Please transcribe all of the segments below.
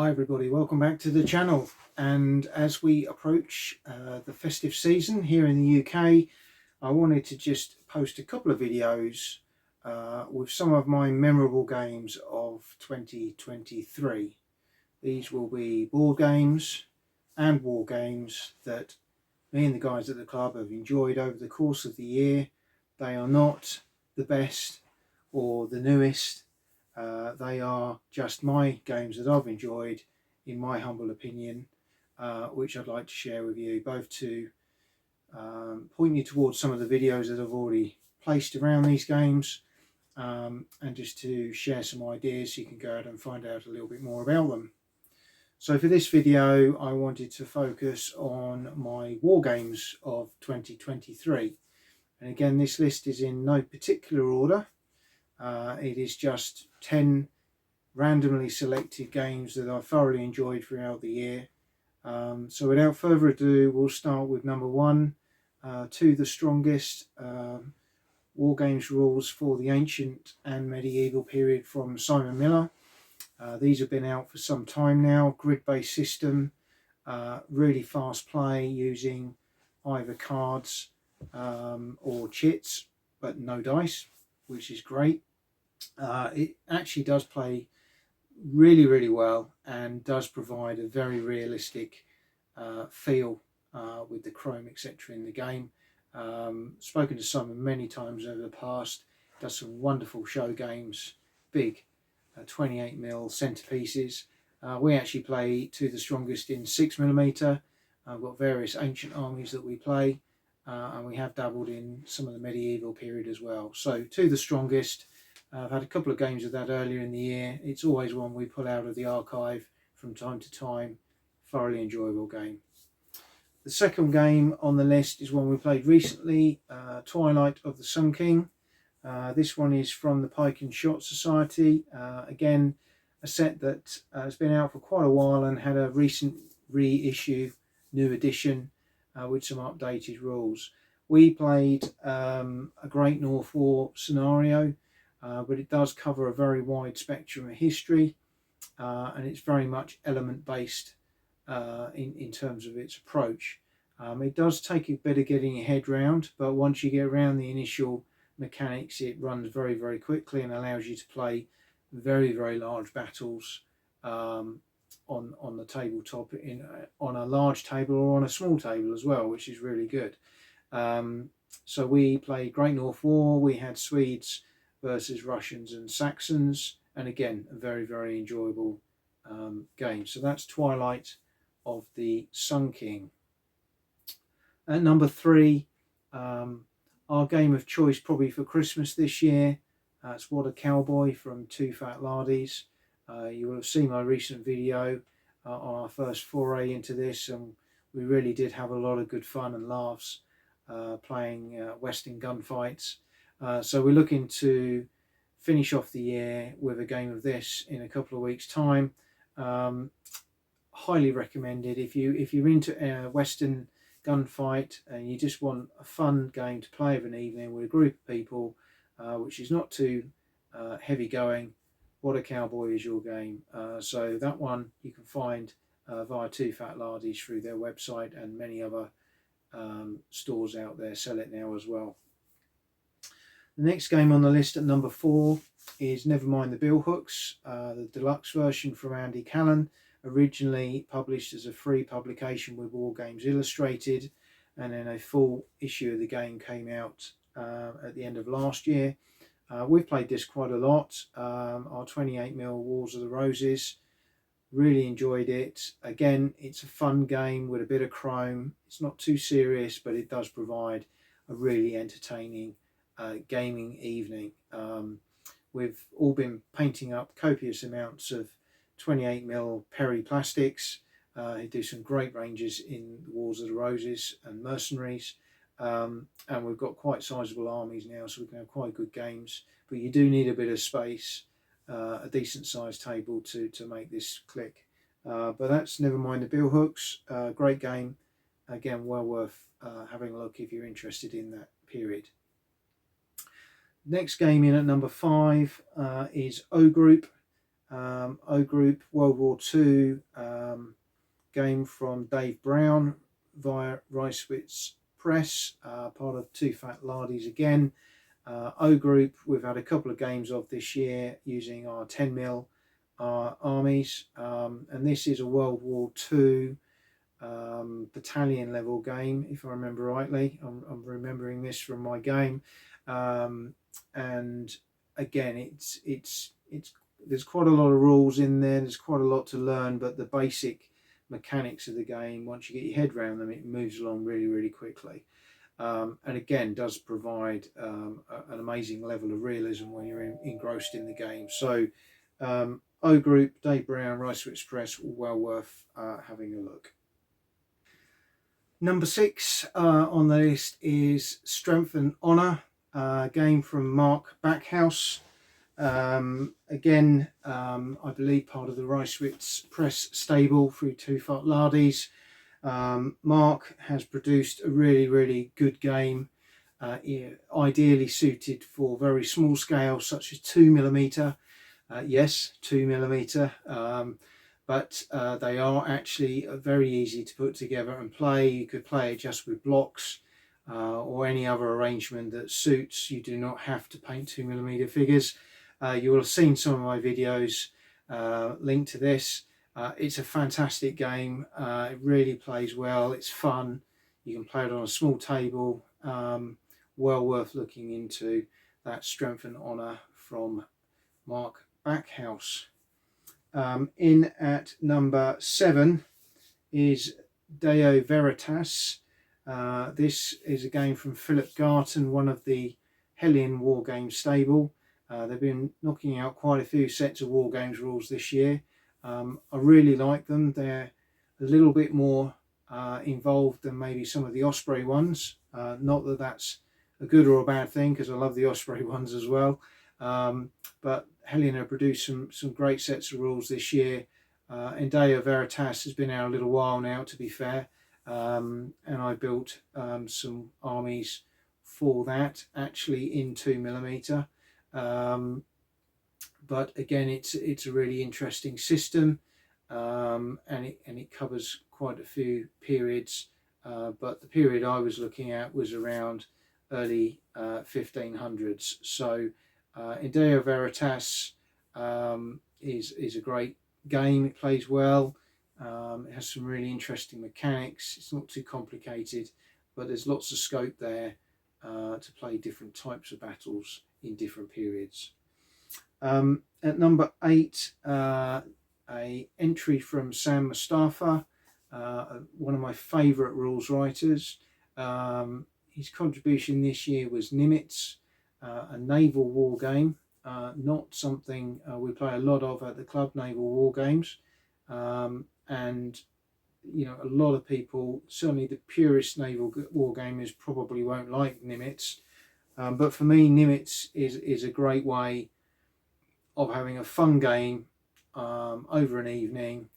Hi everybody, welcome back to the channel. And as we approach the festive season here in the UK, I wanted to just post a couple of videos with some of my memorable games of 2023. These will be board games and war games that me and the guys at the club have enjoyed over the course of the year. They are not the best or the newest. They are just my games that I've enjoyed, in my humble opinion, which I'd like to share with you, both to point you towards some of the videos that I've already placed around these games, and just to share some ideas so you can go out and find out a little bit more about them. So for this video, I wanted to focus on my war games of 2023. And again, this list is in no particular order. It is just 10 randomly selected games that I thoroughly enjoyed throughout the year. So without further ado, we'll start with number 1, To the Strongest, War Games Rules for the Ancient and Medieval Period from Simon Miller. These have been out for some time now. Grid-based system, really fast play using either cards or chits, but no dice, which is great. It actually does play really well and does provide a very realistic feel with the chrome etc. in the game. Spoken to Simon many times over the past. Does some wonderful show games, big 28mm centerpieces. We actually play To the Strongest in 6mm. I've got various ancient armies that we play, and we have dabbled in some of the medieval period as well. So To the Strongest, I've had a couple of games of that earlier in the year. It's always one we pull out of the archive from time to time. Thoroughly enjoyable game. The second game on the list is one we played recently, Twilight of the Sun King. This one is from the Pike&ShotSociety. Again, a set that has been out for quite a while and had a recent reissue, new edition, with some updated rules. We played a Great North War scenario, but it does cover a very wide spectrum of history, and it's very much element based in terms of its approach. It does take a bit of getting your head round, but once you get around the initial mechanics, it runs very quickly and allows you to play very large battles on the tabletop, on a large table or on a small table as well, which is really good. So we played Great North War. We had Swedes versus Russians and Saxons, and again a very enjoyable game. So that's Twilight of the Sun King. At number 3, our game of choice probably for Christmas this year, it's WhatACowboy from Two Fat Lardies. You will have seen my recent video on our first foray into this, and we really did have a lot of good fun and laughs playing Western gunfights. So we're looking to finish off the year with a game of this in a couple of weeks' time. Highly recommended if you're into a Western gunfight and you just want a fun game to play of an evening with a group of people, which is not too heavy going. WhatACowboy is your game. So that one you can find via Two Fat Lardies through their website, and many other stores out there sell it now as well. The next game on the list at number 4 is Nevermind the Billhooks, the deluxe version from Andy Callan, originally published as a free publication with War Games Illustrated, and then a full issue of the game came out at the end of last year. We've played this quite a lot. Our 28mm Wars of the Roses, really enjoyed it. Again, it's a fun game with a bit of chrome. It's not too serious, but it does provide a really entertaining gaming evening. We've all been painting up copious amounts of 28mm Perry plastics. They do some great ranges in Wars of the Roses and Mercenaries, and we've got quite sizable armies now, so we can have quite good games, but you do need a bit of space, a decent sized table to make this click. But that's Nevermind the Billhooks. Great game, again well worth having a look if you're interested in that period. Next game in at number 5 is OGroup. OGroup World War II game from Dave Brown via Ricewitz Press, part of Two Fat Lardies again. OGroup we've had a couple of games of this year using our 10mm armies, and this is a World War II battalion level game, if I remember rightly. I'm remembering this from my game, and again it's there's quite a lot of rules in there, there's quite a lot to learn, but the basic mechanics of the game, once you get your head around them, it moves along really quickly, and again does provide an amazing level of realism when you're engrossed in the game. So OGroup, Dave Brown, Ricewitz Press, well worth having a look. Number 6 on the list is Strength&Honour, game from Mark Backhouse. Again, I believe part of the Ricewitz Press stable through Two Fat Lardies. Mark has produced a really good game, ideally suited for very small scale, such as 2mm. Yes, 2mm. But they are actually very easy to put together and play. You could play it just with blocks or any other arrangement that suits. You do not have to paint 2mm figures. You will have seen some of my videos linked to this. It's a fantastic game. It really plays well. It's fun. You can play it on a small table. Well worth looking into. That Strength&Honour from Mark Backhouse. In at number 7 is Indo Veritas. This is a game from Philip Garton, one of the Hellion War Games stable. They've been knocking out quite a few sets of War Games rules this year. I really like them. They're a little bit more involved than maybe some of the Osprey ones. Not that that's a good or a bad thing, because I love the Osprey ones as well. But Hellion have produced some great sets of rules this year. Indo Veritas has been out a little while now, to be fair, and I built some armies for that, actually in 2mm. But again, it's a really interesting system, and it covers quite a few periods. But the period I was looking at was around early 1500s. So Indo Veritas is a great game. It plays well. It has some really interesting mechanics. It's not too complicated, but there's lots of scope there to play different types of battles in different periods. At number 8, a entry from Sam Mustafa, one of my favourite rules writers. His contribution this year was Nimitz, a naval war game, not something we play a lot of at the club, naval war games, and you know, a lot of people, certainly the purist naval war gamers, probably won't like Nimitz, but for me Nimitz is a great way of having a fun game over an evening.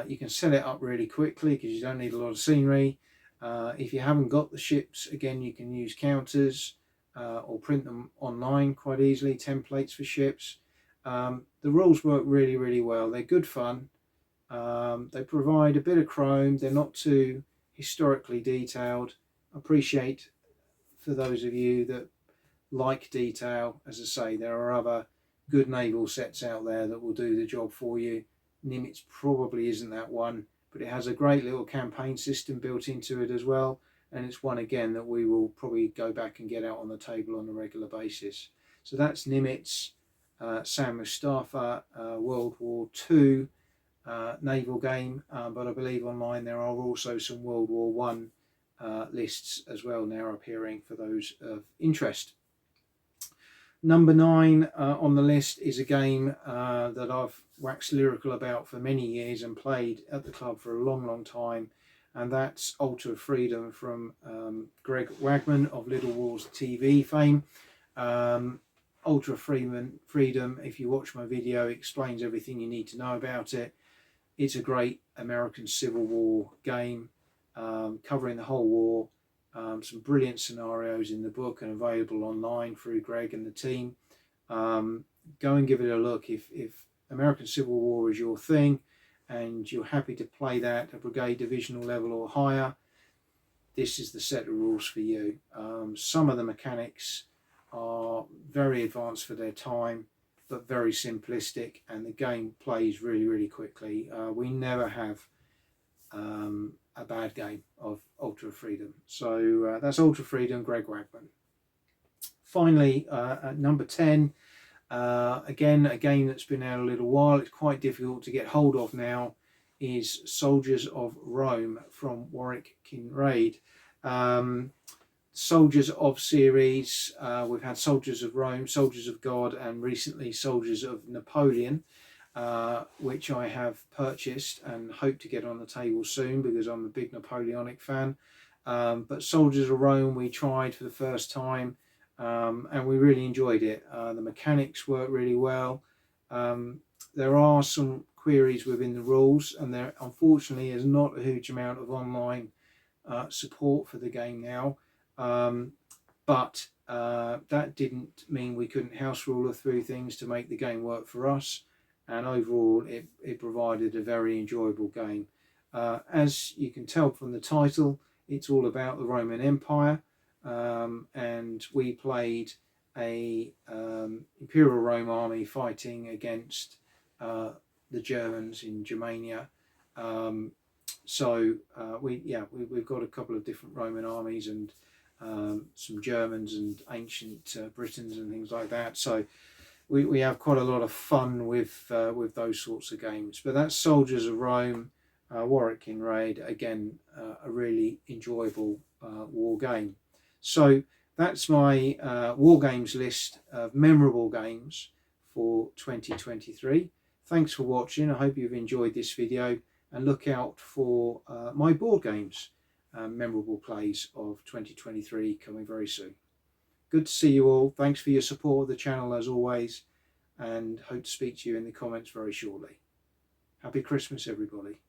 You can set it up really quickly because you don't need a lot of scenery. If you haven't got the ships, again, you can use counters or print them online quite easily, templates for ships. The rules work really well. They're good fun. They provide a bit of chrome. They're not too historically detailed. I appreciate for those of you that like detail, as I say, there are other good naval sets out there that will do the job for you. Nimitz probably isn't that one, but it has a great little campaign system built into it as well, and it's one again that we will probably go back and get out on the table on a regular basis. So that's Nimitz, Sam Mustafa, World War II naval game, but I believe online there are also some World War I lists as well now appearing for those of interest. Number 9 on the list is a game that I've waxed lyrical about for many years and played at the club for a long time, and that's Altar of Freedom from Greg Wagman of littlewarstv fame. Altar of Freedom, if you watch my video, explains everything you need to know about it. It's a great American Civil War game covering the whole war. Some brilliant scenarios in the book and available online through Greg and the team. Go and give it a look if American Civil War is your thing and you're happy to play that at brigade divisional level or higher, this is the set of rules for you. Some of the mechanics are very advanced for their time, but very simplistic, and the game plays really quickly. We never have a bad game of Ultra Freedom. So that's Ultra Freedom, Greg Wagman. Finally, at number 10, again, a game that's been out a little while, it's quite difficult to get hold of now, is Soldiers of Rome from Warwick Kinraid. Soldiers of series, we've had Soldiers of Rome, Soldiers of God, and recently Soldiers of Napoleon, which I have purchased and hope to get on the table soon because I'm a big Napoleonic fan. But Soldiers of Rome we tried for the first time, and we really enjoyed it. The mechanics work really well. There are some queries within the rules, and there unfortunately is not a huge amount of online support for the game now. But that didn't mean we couldn't house ruler through things to make the game work for us, and overall it provided a very enjoyable game. As you can tell from the title, it's all about the Roman Empire, and we played a Imperial Rome army fighting against the Germans in Germania. We've got a couple of different Roman armies and some Germans and ancient Britons and things like that. So we have quite a lot of fun with those sorts of games. But that's Soldiers of Rome, Warwick Kinraid, again, a really enjoyable war game. So that's my war games list of memorable games for 2023. Thanks for watching. I hope you've enjoyed this video, and look out for my board games memorable plays of 2023 coming very soon. Good to see you all. Thanks for your support of the channel as always, and hope to speak to you in the comments very shortly. Happy Christmas, everybody.